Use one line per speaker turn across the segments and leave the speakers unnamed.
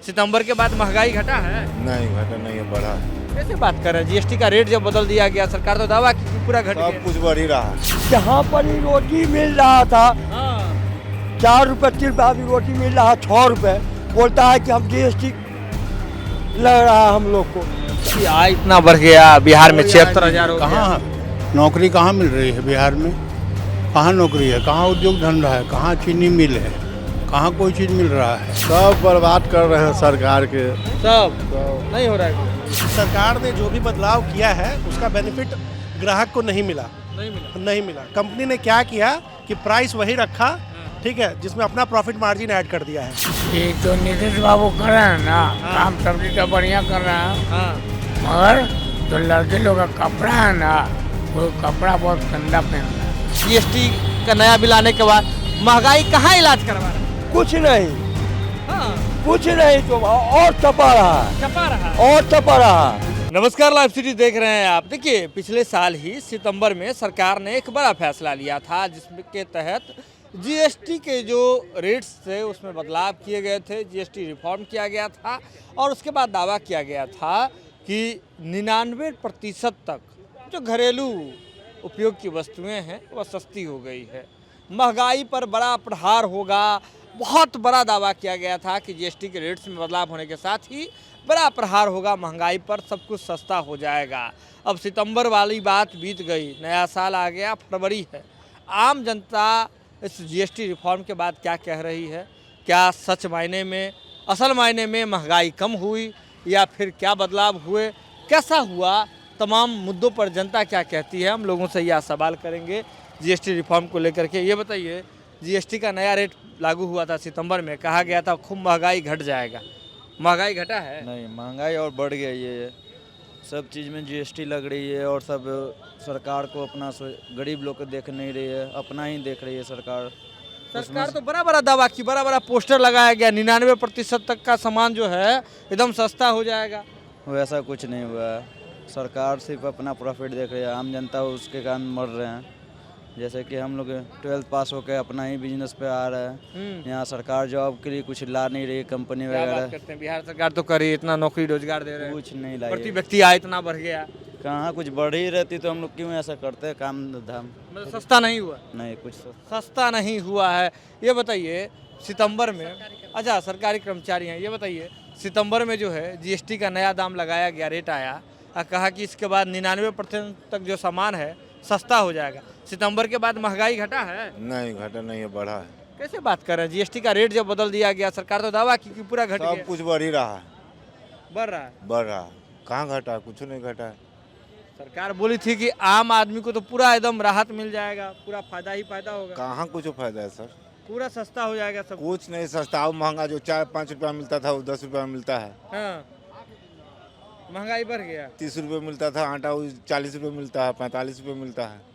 सितंबर के बाद महंगाई घटा है?
नहीं घटा नहीं है, बढ़ा है।
कैसे बात कर रहे हैं? जीएसटी का रेट जब बदल दिया गया, सरकार तो दावा की कि पूरा घट
सब
गया।
कुछ बढ़ ही रहा है।
जहाँ पर ही रोटी मिल रहा था
हाँ।
4 रुपये 3 रुपये, अभी रोटी मिल रहा 6 रुपये, बोलता है कि हम जीएसटी लग रहा है हम लोग को।
कि आय इतना बढ़ गया, बिहार में 76,000 हो गया।
कहाँ नौकरी कहाँ मिल रही है बिहार में? कहाँ नौकरी है? कहाँ उद्योग धंधा है? कहाँ चीनी मिल है? कहाँ कोई चीज़ मिल रहा है?
सब बर्बाद कर रहे हैं सरकार के।
सब नहीं हो रहा है।
सरकार ने जो भी बदलाव किया है उसका बेनिफिट ग्राहक को नहीं मिला।
नहीं मिला।
कंपनी ने क्या किया कि प्राइस वही रखा, ठीक है, जिसमें अपना प्रॉफिट मार्जिन ऐड कर दिया है।
ये तो नीतीश बाबू कर रहे हैं ना, काम सब्जी तो बढ़िया कर रहे हैं,
हाँ।
मगर जो लड़के लोग का कपड़ा है ना, वो कपड़ा बहुत गंदा पहन रहा है।
जीएसटी का नया बिल आने के बाद महंगाई कहाँ इलाज करवा रहा है?
कुछ नहीं,
हाँ,
कुछ नहीं, तो और तपा रहा है,
छपा रहा है।
और तपा रहा है।
नमस्कार, लाइव सिटी देख रहे हैं आप। देखिए, पिछले साल ही सितंबर में सरकार ने एक बड़ा फैसला लिया था, जिसके तहत जीएसटी के जो रेट्स थे उसमें बदलाव किए गए थे, जीएसटी रिफॉर्म किया गया था और उसके बाद दावा किया गया था कि 99% तक जो घरेलू उपयोग की वस्तुएं हैं वह सस्ती हो गई है। महंगाई पर बड़ा प्रहार होगा, बहुत बड़ा दावा किया गया था कि जीएसटी के रेट्स में बदलाव होने के साथ ही बड़ा प्रहार होगा, महंगाई पर सब कुछ सस्ता हो जाएगा। अब सितंबर वाली बात बीत गई, नया साल आ गया, फरवरी है। आम जनता इस जीएसटी रिफॉर्म के बाद क्या कह रही है? क्या सच मायने में, असल मायने में महंगाई कम हुई या फिर क्या बदलाव हुए, कैसा हुआ, तमाम मुद्दों पर जनता क्या कहती है, हम लोगों से यह सवाल करेंगे जीएसटी रिफॉर्म को लेकर के। ये बताइए, जीएसटी का नया रेट लागू हुआ था सितंबर में, कहा गया था खूब महंगाई घट जाएगा, महंगाई घटा है?
नहीं, महंगाई और बढ़ गई है। सब चीज़ में जीएसटी लग रही है और सब सरकार को अपना गरीब लोग को देख नहीं रही है, अपना ही देख रही है सरकार।
सरकार तो बड़ा बड़ा दावा की, बड़ा बड़ा पोस्टर लगाया गया, 99% तक का सामान जो है एकदम सस्ता हो जाएगा।
वैसा कुछ नहीं हुआ है। सरकार सिर्फ अपना प्रॉफिट देख रही है, आम जनता उसके कारण मर रहे हैं। जैसे कि हम लोग 12th पास होकर अपना ही बिजनेस पे आ रहे हैं, यहाँ सरकार जॉब के लिए कुछ ला नहीं रही, कंपनी
क्या बात
वगैरह
करते हैं, बिहार सरकार तो करी, इतना नौकरी रोजगार दे रहे हैं,
कुछ नहीं लाई।
प्रति व्यक्ति आय इतना बढ़ गया,
कहाँ कुछ बढ़ ही रहती तो हम लोग क्यों ऐसा करते काम धाम?
मतलब सस्ता नहीं हुआ?
नहीं, कुछ
सस्ता नहीं हुआ है। ये बताइए, सितंबर में, अच्छा सरकारी कर्मचारी हैं, ये बताइए सितंबर में जो है जीएसटी का नया दाम लगाया गया, रेट आया, कहा कि इसके बाद 99% तक जो सामान है सस्ता हो जाएगा। सितंबर के बाद महंगाई घटा है?
नहीं घटा नहीं है, बढ़ा है।
कैसे बात कर रहे हैं? जीएसटी का रेट जब बदल दिया गया, सरकार तो दावा की कि पूरा घट गया।
सब कुछ बढ़ ही रहा है।
बढ़ रहा है?
बढ़ रहा है। कहाँ घटा है? कुछ नहीं घटा है।
सरकार बोली थी कि आम आदमी को तो पूरा एकदम राहत मिल जाएगा, पूरा फायदा ही फायदा होगा,
कहाँ कुछ फायदा है सर?
पूरा सस्ता हो जाएगा सब।
कुछ नहीं सस्ता, अब महंगा जो 4-5 रुपया मिलता था वो 10 रुपया में मिलता है।
हाँ, महंगाई बढ़ गया।
30 रुपये मिलता था आटा, वो 40 रुपये मिलता है, 45 रुपये मिलता है।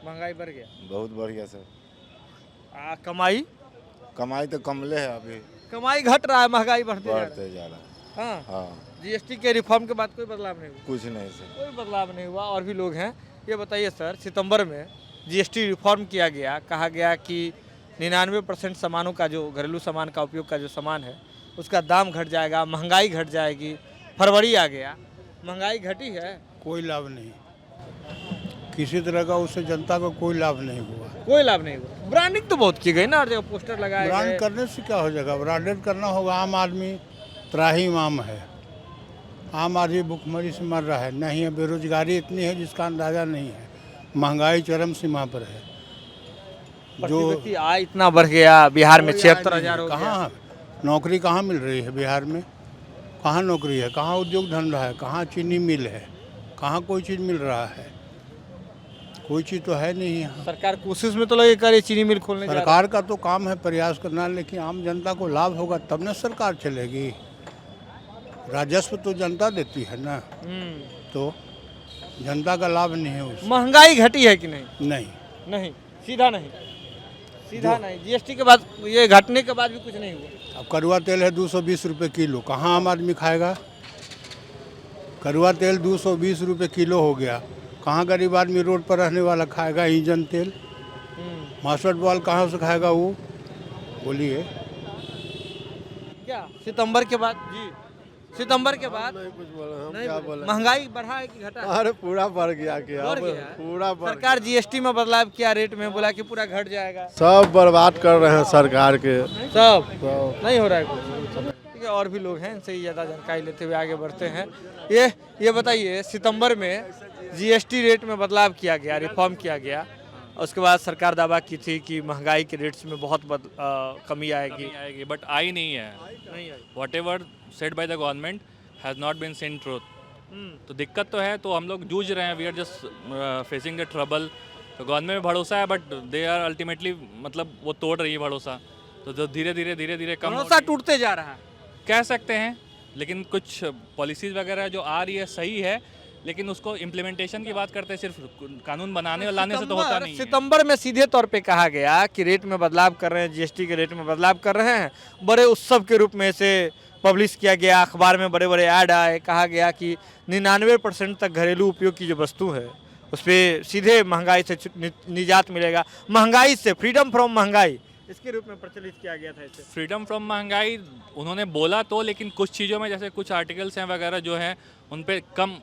महंगाई बढ़ गया,
बहुत बढ़िया सर।
कमाई
कमाई तो कमले है, अभी
कमाई घट रहा है, महंगाई बढ़ते जा रहा है।
बढ़ते जा रहा है।
हाँ,
हाँ,
जीएसटी के रिफॉर्म के बाद कोई बदलाव नहीं हुआ?
कुछ नहीं सर।
कोई बदलाव नहीं हुआ। और भी लोग हैं, ये बताइए सर, सितंबर में जीएसटी रिफॉर्म किया गया, कहा गया कि 99% सामानों का, जो घरेलू सामान का उपयोग का जो सामान है उसका दाम घट जाएगा, महंगाई घट जाएगी। फरवरी आ गया, महंगाई घटी है?
कोई लाभ नहीं, किसी तरह का उससे जनता को कोई लाभ नहीं हुआ।
कोई लाभ नहीं हुआ। ब्रांडिंग तो बहुत की गई ना, हर जगह पोस्टर लगाए
ब्रांड
गए।
करने से क्या हो जाएगा? ब्रांडेड करना होगा। आम आदमी त्राहिमाम है, आम आदमी भुखमरी से मर रहा है। नहीं है, बेरोजगारी इतनी है जिसका अंदाज़ा नहीं है, महंगाई चरम सीमा पर है।
प्रति व्यक्ति आय इतना बढ़ गया, बिहार में 76,000 हो गया।
कहाँ नौकरी कहाँ मिल रही है बिहार में? कहाँ नौकरी है? कहाँ उद्योग धंधा है? कहाँ चीनी मिल है? कहाँ कोई चीज़ मिल रहा है? कोई चीज़ तो है नहीं यहाँ।
सरकार कोशिश में तो लगे करे चीनी मिल खोलने जा रहा है।
सरकार का तो काम है प्रयास करना, लेकिन आम जनता को लाभ होगा तब न सरकार चलेगी। राजस्व तो जनता देती है ना, तो जनता का लाभ नहीं है उसमें।
महंगाई घटी है कि नहीं?
नहीं,
नहीं, सीधा नहीं, सीधा नहीं। जीएसटी के बाद, ये घटने के बाद भी कुछ नहीं हुआ।
अब कड़वा तेल है 220 रुपये किलो, कहाँ आम आदमी खाएगा? कड़वा तेल 220 रुपये किलो हो गया, कहाँ गरीब आदमी रोड पर रहने वाला खाएगा इंजन तेल? मास्टर बॉल कहाँ से खाएगा वो? बोलिए।
क्या सितंबर के बाद? जी, सितंबर के बाद
नहीं कुछ बोले हम
नहीं
क्या
बोले।
बोले।
महंगाई बढ़ा है कि घटा है?
अरे पूरा बढ़ गया क्या
बढ़ गया है?
पूरा बढ़
सरकार जीएसटी में बदलाव किया, रेट में बोला कि पूरा घट जाएगा।
सब बर्बाद कर रहे हैं सरकार के।
सब
सब
नहीं हो रहा है कुछ। ठीक है, और भी लोग हैं, इनसे ही ज़्यादा जानकारी लेते हुए आगे बढ़ते हैं। ये बताइए, सितंबर में जीएसटी रेट में बदलाव किया गया, रिफॉर्म किया गया, उसके बाद सरकार दावा की थी कि महंगाई के रेट्स में बहुत कमी आएगी।
बट आई नहीं है।
नहीं आई।
Whatever said by the government has not been seen truth. तो दिक्कत तो है, तो हम लोग जूझ रहे हैं, we are just facing the trouble. तो गवर्नमेंट में भरोसा है, बट दे आर अल्टीमेटली मतलब वो तोड़ रही है भरोसा। तो जो धीरे धीरे कम
भरोसा टूटते जा रहा है।
कह सकते हैं, लेकिन कुछ पॉलिसीज़ वगैरह जो आ रही है सही है, लेकिन उसको इम्प्लीमेंटेशन की बात करते हैं, सिर्फ कानून बनाने और लाने से तो होता नहीं है।
सितंबर में सीधे तौर पे कहा गया कि रेट में बदलाव कर रहे हैं, जीएसटी के रेट में बदलाव कर रहे हैं। बड़े उत्सव के रूप में इसे पब्लिश किया गया, अखबार में बड़े बड़े ऐड आए, कहा गया कि 99% तक घरेलू उपयोग की जो वस्तु है उस पर सीधे महंगाई से निजात मिलेगा। महंगाई से फ्रीडम फ्रॉम महंगाई, इसके रूप में प्रचलित किया गया था इसे।
फ्रीडम फ्रॉम महंगाई उन्होंने बोला तो, लेकिन कुछ चीज़ों में जैसे कुछ आर्टिकल्स हैं वगैरह जो हैं उन पे कम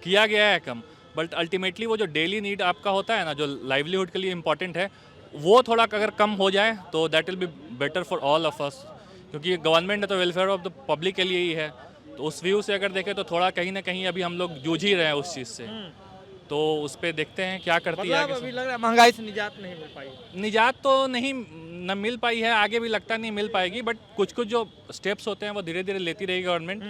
किया गया है कम, बट अल्टीमेटली वो जो डेली नीड आपका होता है ना, जो लाइवलीहुड के लिए इम्पॉर्टेंट है, वो थोड़ा अगर कम हो जाए तो that will be better for all of us, क्योंकि गवर्नमेंट है तो वेलफेयर ऑफ द पब्लिक के लिए ही है। तो उस व्यू से अगर देखें तो थोड़ा कहीं ना कहीं अभी हम लोग जूझ ही रहे हैं उस चीज़ से। तो उस पर देखते हैं क्या करती है आगे।
अभी लग रहा है महंगाई से निजात नहीं मिल पाई।
निजात तो नहीं न मिल पाई है, आगे भी लगता नहीं मिल पाएगी, बट कुछ कुछ जो स्टेप्स होते हैं वो धीरे धीरे लेती रहेगी गवर्नमेंट।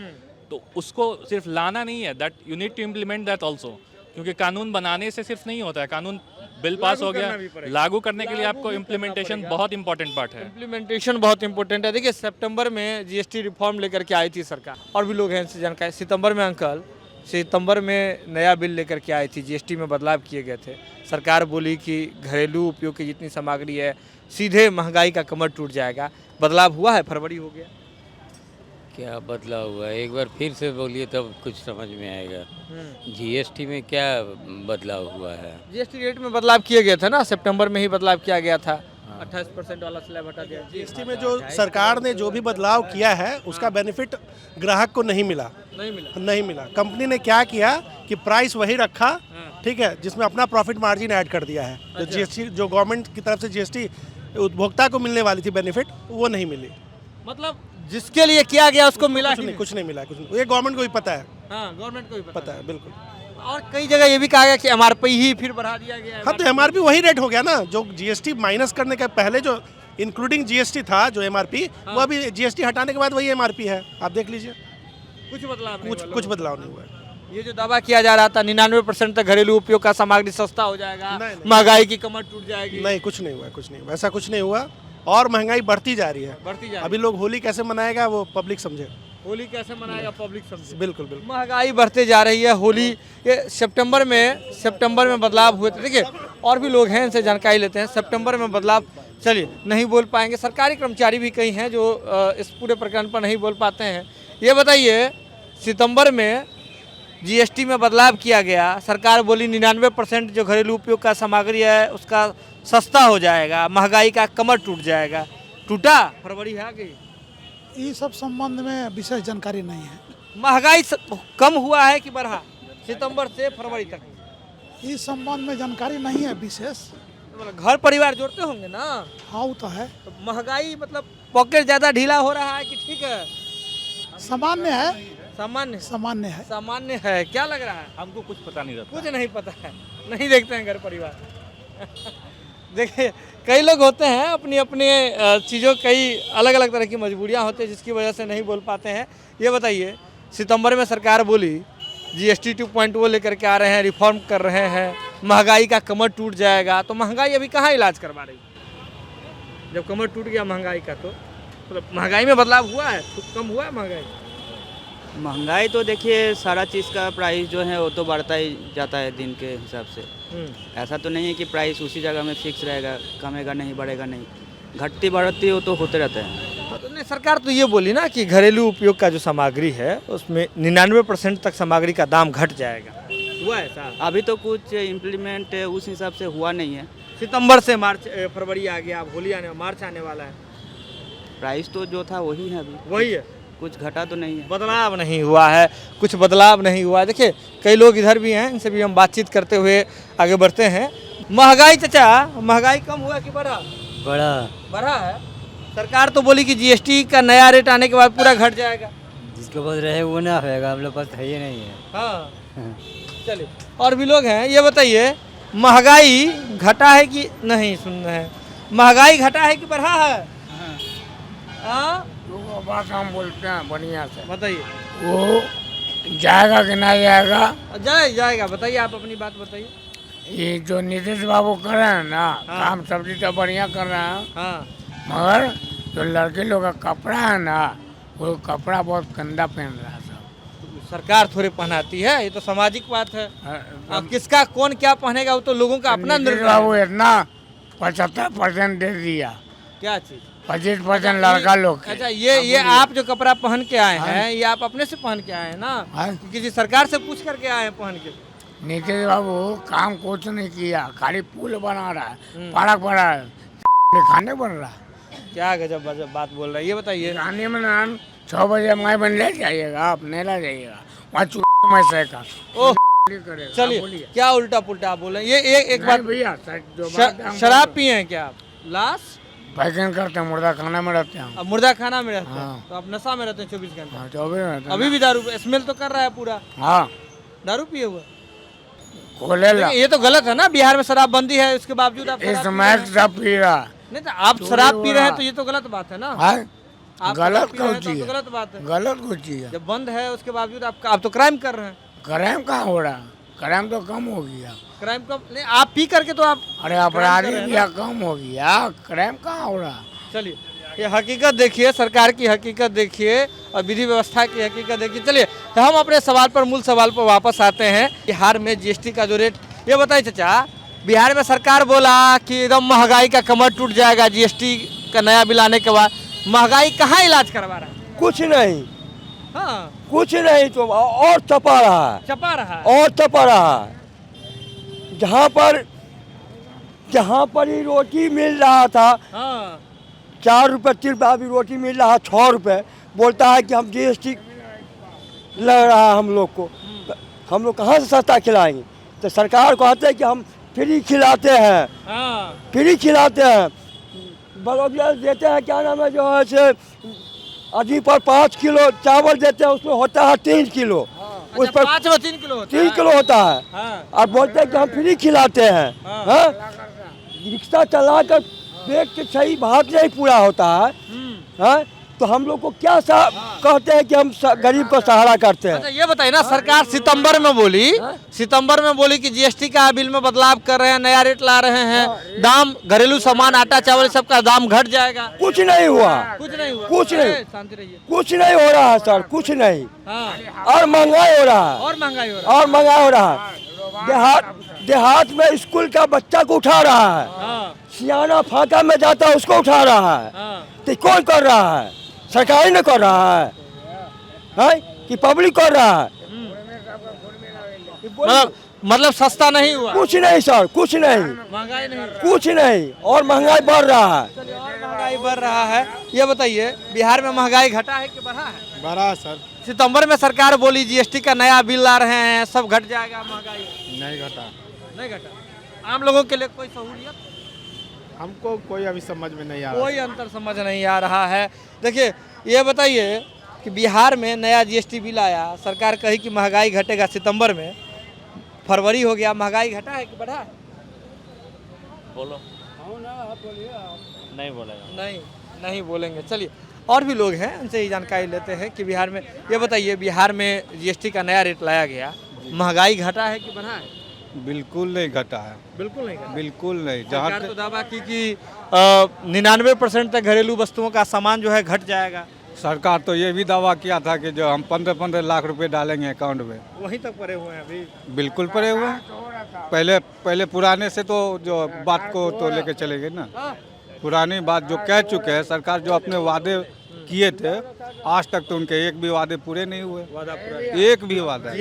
तो उसको सिर्फ लाना नहीं है, that you need to implement that also, क्योंकि कानून बनाने से सिर्फ नहीं होता है। कानून बिल पास हो गया, लागू करने के लिए आपको इम्प्लीमेंटेशन बहुत इंपॉर्टेंट पार्ट है।
इम्प्लीमेंटेशन बहुत इंपॉर्टेंट है। देखिए, सितंबर में जीएसटी रिफॉर्म लेकर के आई थी सरकार, और भी लोग हैं इनसे जानकारी। सितंबर में अंकल, सितंबर में नया बिल लेकर के आई थी, जीएसटी में बदलाव किए गए थे। सरकार बोली कि घरेलू उपयोग की जितनी सामग्री है सीधे महंगाई का कमर टूट जाएगा। बदलाव हुआ है? फरवरी हो गया।
क्या बदलाव हुआ है? एक बार फिर से बोलिए तब कुछ समझ में आएगा। जीएसटी में क्या बदलाव हुआ है?
जीएसटी रेट में बदलाव किए गए थे ना, सितंबर में ही बदलाव किया गया था। 28% वाला स्लैब हटा दिया।
जीएसटी में जो सरकार ने जो भी बदलाव किया है उसका बेनिफिट ग्राहक को नहीं मिला। नहीं मिला। कंपनी ने क्या किया कि प्राइस वही रखा, ठीक है, जिसमें अपना प्रॉफिट मार्जिन ऐड कर दिया है। जो जीएसटी, जो गवर्नमेंट की तरफ से जीएसटी उपभोक्ता को मिलने वाली थी बेनिफिट, वो नहीं मिली।
मतलब जिसके लिए किया गया उसको मिला
कुछ नहीं मिला। ये गवर्नमेंट को भी पता है।
हाँ, गवर्नमेंट को भी
पता है, बिल्कुल।
और कई जगह ये भी कहा गया कि एमआरपी ही फिर बढ़ा दिया गया है।
हाँ, तो एमआरपी वही रेट हो गया ना, जो जीएसटी माइनस करने के पहले जो इंक्लूडिंग जीएसटी था, जो एमआरपी, वो अभी जीएसटी हटाने के बाद वही एमआरपी है। आप देख लीजिए,
कुछ बदलाव नहीं हुआ है।
है।
ये जो दावा किया जा रहा था 99% तक घरेलू उपयोग का सामग्री सस्ता हो जाएगा,
नहीं।
महंगाई की कमर टूट जाएगी।
नहीं, कुछ नहीं हुआ, ऐसा कुछ नहीं हुआ। और महंगाई बढ़ती जा रही है। अभी लोग होली कैसे मनाएगा वो पब्लिक समझे।
होली कैसे मनाएगा पब्लिक समझे।
बिल्कुल।
महंगाई बढ़ते जा रही है। होली ये सितंबर में बदलाव हुए थे। देखिए, और भी लोग हैं, इनसे जानकारी लेते हैं। सितंबर में बदलाव, चलिए, नहीं बोल पाएंगे। सरकारी कर्मचारी भी कई हैं जो इस पूरे प्रकरण पर नहीं बोल पाते हैं। ये बताइए, सितंबर में जीएसटी में बदलाव किया गया, सरकार बोली 99% जो घरेलू उपयोग का सामग्री है उसका सस्ता हो जाएगा, महंगाई का कमर टूट जाएगा। टूटा? फरवरी आ गई।
ये सब संबंध में विशेष जानकारी नहीं है।
महंगाई कम हुआ है कि बढ़ा सितंबर से फरवरी तक?
इस संबंध में जानकारी नहीं है विशेष।
मतलब घर परिवार जोड़ते होंगे ना?
हाँ, वो तो है।
तो महंगाई मतलब पॉकेट ज़्यादा ढीला हो रहा है कि ठीक है?
सामान्य है।
सामान्य है। क्या लग रहा है?
हमको कुछ पता नहीं रहता।
कुछ नहीं पता है, नहीं देखते हैं घर परिवार। देखिए, कई लोग होते हैं अपनी अपनी चीज़ों, कई अलग अलग तरह की मजबूरियां होती हैं जिसकी वजह से नहीं बोल पाते हैं। ये बताइए, सितंबर में सरकार बोली जीएसटी 2.0 लेकर के आ रहे हैं, रिफॉर्म कर रहे हैं, महंगाई का कमर टूट जाएगा। तो महंगाई अभी कहाँ इलाज करवा रही? जब कमर टूट गया महंगाई का, तो मतलब महंगाई में बदलाव हुआ है, कम हुआ है
महंगाई तो देखिए, सारा चीज़ का प्राइस जो है वो तो बढ़ता ही जाता है दिन के हिसाब से। ऐसा तो नहीं है कि प्राइस उसी जगह में फिक्स रहेगा, कमेगा नहीं, बढ़ेगा नहीं, घटती बढ़ती वो तो होते रहते हैं।
तो नहीं, सरकार तो ये बोली ना कि घरेलू उपयोग का जो सामग्री है उसमें 99% तक सामग्री का दाम घट जाएगा। हुआ ऐसा?
अभी तो कुछ इम्प्लीमेंट उस हिसाब से हुआ नहीं है।
सितंबर से फरवरी आ गया, अब होली मार्च आने वाला है।
प्राइस तो जो था वही है अभी,
वही है,
कुछ घटा तो नहीं है।
बदलाव नहीं हुआ है, कुछ बदलाव नहीं हुआ है। देखिए कई लोग इधर भी हैं, इनसे भी हम बातचीत करते हुए आगे बढ़ते हैं। महंगाई चाचा, महंगाई कम हुआ कि बढ़ा? बढ़ा है। सरकार तो बोली कि जीएसटी का नया रेट आने के बाद पूरा घट जाएगा।
जिसके पास रहे वो ना होएगा, हम लोग पास है ही नहीं है।
हाँ चलिए, और भी लोग हैं, ये बताइए महंगाई घटा है कि नहीं? सुन रहे हैं, महंगाई घटा है कि बढ़ा है? हाँ
वो बात हम बोलते हैं बढ़िया से,
बताइए।
वो जाएगा कि ना जाएगा?
जाएगा, बताइए, आप अपनी बात बताइए।
ये जो नीतीश बाबू कर रहे हैं ना, काम सब्जी तो बढ़िया कर रहे हैं,
हाँ
मगर जो लड़के लोग का कपड़ा है ना, वो कपड़ा बहुत गंदा पहन रहा है सब।
सरकार थोड़े पहनाती है, ये तो सामाजिक बात है। अब किसका कौन क्या पहनेगा वो तो लोगों का अपना
नीतीश
निर्णय
बाबू
है।
इतना 75% दे दिया,
क्या चीज?
25% लड़का लोग के।
अच्छा, ये आप जो कपड़ा पहन के आए हैं, ये आप अपने से पहन के आए हैं ना, कि किसी सरकार से पूछ करके आए हैं पहन के?
नीतीश बाबू काम कुछ नहीं किया, खाली पुल बना रहा है, पार्क बना रहा है, खाने बन रहा है।
क्या गजब गजब बात बोल रहे हैं, ये बताइए।
रानी में ना 6 बजे माई बन ले जाइएगा, आप नहीं ला जाइएगा वहाँ में से का।
ओह चलिए, क्या उल्टा पुल्टा आप बोल रहे हैं? ये एक बात
भैया,
शराब पिए हैं क्या आप? लाश
पैकिंग करते हैं, मुर्दा खाना में रहते हैं।
अब मुर्दा खाना में रहते हैं,
हाँ।
तो आप नशा में रहते हैं 24 घंटे?
हाँ, 24 रहते हैं।
अभी भी दारू स्मेल तो कर रहा है पूरा।
हाँ,
दारू पिए हुआ?
खोले ला।
ये तो गलत है ना, बिहार में शराबबंदी है, उसके बावजूद आप
इस
शराब पी
समय
रहे हैं।
सब पी रहा।
नहीं तो आप शराब पी रहे हैं तो ये तो गलत बात है ना।
हाँ?
आप
गलत
शराब पी रहे हैं
कुछ
तो
चीज
तो गलत बात है।
गलत कुछ चीज है।
जब बंद है उसके बावजूद आप तो क्राइम कर रहे हैं।
क्राइम कहाँ हो रहा? क्राइम तो कम हो गया।
क्राइम कब नहीं, आप पी करके तो आप
अरे अपराधी भी कम हो गया, क्राइम कहाँ हो रहा?
चलिए, ये हकीकत देखिए, सरकार की हकीकत देखिए और विधि व्यवस्था की हकीकत देखिए। चलिए तो हम अपने सवाल पर, मूल सवाल पर वापस आते हैं। बिहार में जीएसटी का जो रेट, ये बताइए चाचा, बिहार में सरकार बोला कि एकदम महंगाई का कमर टूट जाएगा जीएसटी का नया बिल आने के बाद। महंगाई कहाँ इलाज करवा रहा है?
कुछ नहीं,
हाँ
कुछ नहीं, तो और तपा रहा है,
चपा रहा है।
और तपा रहा है। जहाँ पर ही रोटी मिल रहा था
हाँ
4 रुपये 3 रुपये, अभी रोटी मिल रहा है 6 रुपये। बोलता है कि हम जीएसटी लग रहा है हम लोग को, तो हम लोग कहाँ से सस्ता खिलाएंगे? तो सरकार कहते हैं कि हम फ्री खिलाते हैं,
हाँ
फ्री खिलाते हैं, बलोदिया देते हैं, क्या नाम है जो है से अभी पर 5 किलो चावल देते हैं, उसमें होता है 3 किलो, उस पर
5 में 3 किलो होता
3
है।
किलो होता है।
हाँ
और बोलते हैं कि हम फ्री खिलाते हैं।
हाँ।
हाँ? रिक्शा चला कर पेट के सही भात नहीं पूरा होता है। हाँ? तो हम लोग को क्या कहते हैं कि हम गरीब को सहारा करते हैं।
अच्छा ये बताइए ना, सरकार सितंबर में बोली कि जीएसटी का बिल में बदलाव कर रहे हैं, नया रेट ला रहे हैं, दाम घरेलू सामान आटा चावल सबका दाम घट जाएगा।
कुछ नहीं हुआ,
कुछ नहीं हुआ,
कुछ नहीं,
शांति रहिए।
कुछ नहीं हो रहा है सर, कुछ नहीं।
हाँ
और महंगाई हो रहा है,
और महंगाई हो रहा है।
और महंगाई हो रहा है। देहात में स्कूल का बच्चा को उठा रहा है,
हाँ
सियाना फाका में जाता है उसको उठा रहा है।
हाँ
तो कौन कर रहा है? सरकार ने कर रहा है कि पब्लिक कर रहा है?
मतलब सस्ता नहीं हुआ,
कुछ नहीं सर, कुछ नहीं,
महंगाई नहीं,
कुछ नहीं, और महंगाई बढ़ रहा है।
चलिए और महंगाई बढ़ रहा है। ये बताइए बिहार में महंगाई घटा है कि बढ़ा है?
बढ़ा सर।
सितंबर में सरकार बोली जीएसटी का नया बिल ला रहे हैं, सब घट जाएगा, महंगाई
नहीं घटा,
नहीं घटा। आम लोगों के लिए कोई सहूलियत,
हमको कोई अभी समझ में नहीं आ रहा।
कोई अंतर समझ नहीं आ रहा है। देखिए ये बताइए कि बिहार में नया जीएसटी बिल आया, सरकार कही कि महंगाई घटेगा सितंबर में, फरवरी हो गया, महंगाई घटा है कि बढ़ा है? बोलो। नहीं बोलेगा? नहीं बोलेंगे। चलिए और भी लोग हैं, उनसे ही जानकारी लेते हैं कि बिहार में, ये बताइए बिहार में जीएसटी का नया रेट लाया गया, महंगाई घटा है कि बढ़ा है?
बिल्कुल नहीं घटा है,
बिल्कुल नहीं घटा।
बिल्कुल नहीं।
सरकार तो दावा की कि 99% तक घरेलू वस्तुओं का सामान जो है घट जाएगा।
सरकार तो ये भी दावा किया था कि जो हम 15-15 लाख रुपए डालेंगे अकाउंट में,
वहीं तक पड़े हुए हैं अभी।
बिल्कुल पड़े हुए हैं। पहले पुराने से तो जो बात को तो लेके चले गए ना, पुरानी बात जो कह चुके हैं सरकार, जो अपने वादे किए थे आज तक तो उनके एक भी वादे पूरे नहीं हुए,
वादा पूरा
एक भी वादा।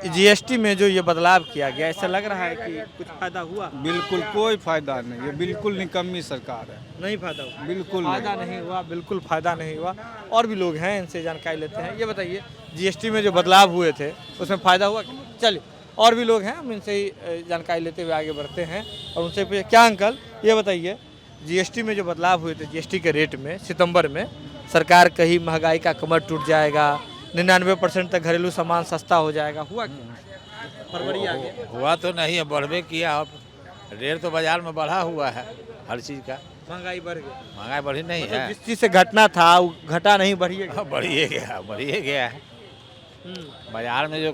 जीएसटी में जो ये बदलाव किया गया, ऐसा लग रहा है कि कुछ फायदा हुआ?
बिल्कुल कोई फायदा नहीं, ये बिल्कुल निकम्मी सरकार है।
नहीं फायदा हुआ,
बिल्कुल
फायदा नहीं हुआ, बिल्कुल फायदा नहीं हुआ। और भी लोग हैं, इनसे जानकारी लेते हैं। ये बताइए, जीएसटी में जो बदलाव हुए थे उसमें फायदा हुआ? चलिए, और भी लोग हैं, हम इनसे ही जानकारी लेते हुए आगे बढ़ते हैं और उनसे पूछे, क्या अंकल ये बताइए, जीएसटी में जो बदलाव हुए थे, जीएसटी के रेट में सितंबर में, सरकार कही महंगाई का कमर टूट जाएगा, 99% तक घरेलू सामान सस्ता हो जाएगा, हुआ क्या? फरवरी आ गया,
हुआ तो नहीं है, बढ़वे किया। अब रेट तो बाजार में बढ़ा हुआ है हर चीज़ का।
महंगाई बढ़ गई,
महंगाई बढ़ी नहीं है,
जिस चीज़ से घटना था वो घटा नहीं, बढ़िए
बढ़िए गया है। बाजार में जो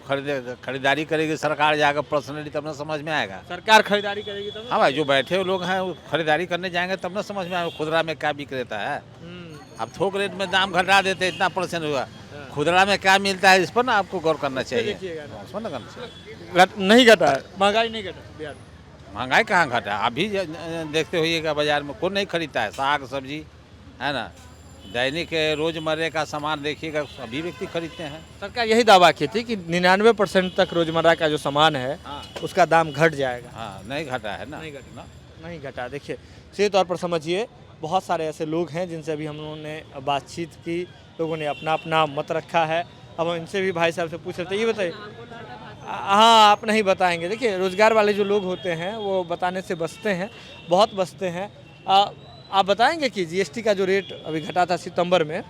खरीदारी करेगी सरकार जाकर पर्सनली, तब ना समझ में आएगा।
सरकार खरीदारी करेगी तब?
हाँ भाई, जो बैठे हुए लोग हैं वो खरीदारी करने जाएंगे तब ना समझ में आएगा खुदरा में क्या बिक रहता है। अब थोक रेट में दाम घटा देते, इतना % हुआ, खुदरा में क्या मिलता है, इस पर ना आपको गौर करना चाहिए। उस पर ना करना चाहिए।
नहीं घटा है, महंगाई नहीं घटा बिहार में।
महंगाई कहाँ घटा? अभी देखते होइएगा बाजार में कौन नहीं खरीदता है, साग सब्जी है ना, दैनिक रोजमर्रे का सामान देखिएगा, सभी व्यक्ति खरीदते हैं।
सरकार यही दावा की थी कि 99% तक रोजमर्रा का जो सामान है उसका दाम घट जाएगा।
हाँ, नहीं घटा है ना,
नहीं घटा। देखिए, सीधे तौर पर समझिए, बहुत सारे ऐसे लोग हैं जिनसे अभी हम लोगों ने बातचीत की, लोगों ने अपना अपना मत रखा है। अब हम इनसे भी भाई साहब से पूछ रहे थे, ये बताइए। हाँ, आप नहीं बताएंगे। देखिए, रोजगार वाले जो लोग होते हैं वो बताने से बचते हैं, बहुत बचते हैं। आप बताएंगे कि जीएसटी का जो रेट अभी घटा था सितंबर में,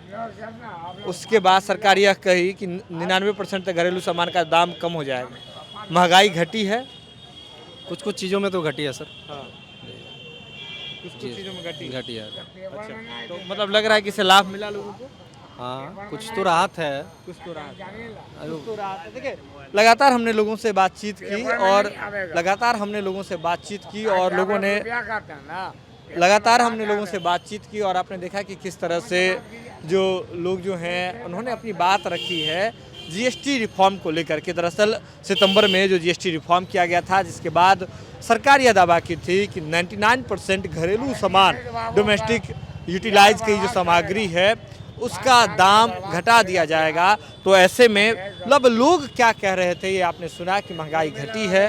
उसके बाद सरकार यह कही कि 99% तक घरेलू सामान का दाम कम हो जाएगा। महंगाई घटी है?
कुछ चीज़ों में तो घटी है सर।
हाँ, कुछ चीज़ों में घटी
है।
अच्छा, तो मतलब लग रहा है कि इससे लाभ मिला लोगों को?
हाँ, कुछ तो राहत है।
कुछ तो राहत है। देखिए, लगातार हमने लोगों से बातचीत की और लगातार हमने लोगों से बातचीत की और आपने देखा कि किस तरह से जो लोग जो हैं उन्होंने अपनी बात रखी है जीएसटी रिफॉर्म को लेकर के। दरअसल सितंबर में जो जीएसटी रिफॉर्म किया गया था, जिसके बाद सरकार यह दावा की थी कि 99% घरेलू सामान, डोमेस्टिक यूटिलाइज की जो सामग्री है उसका दाम घटा दिया जाएगा। तो ऐसे में मतलब लोग क्या कह रहे थे, ये आपने सुना कि महंगाई घटी है,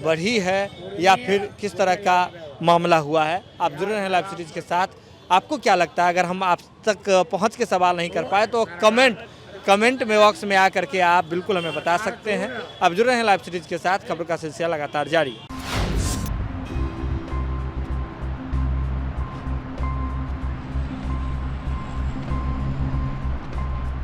बढ़ी है, या फिर किस तरह का मामला हुआ है। आप जुड़े रहे लाइव सीरीज के साथ। आपको क्या लगता है? अगर हम आप तक पहुंच के सवाल नहीं कर पाए तो कमेंट में बॉक्स में आकर के आप बिल्कुल हमें बता सकते हैं। आप जुड़े रहे लाइव सीरीज के साथ, खबर का सिलसिला लगातार जारी।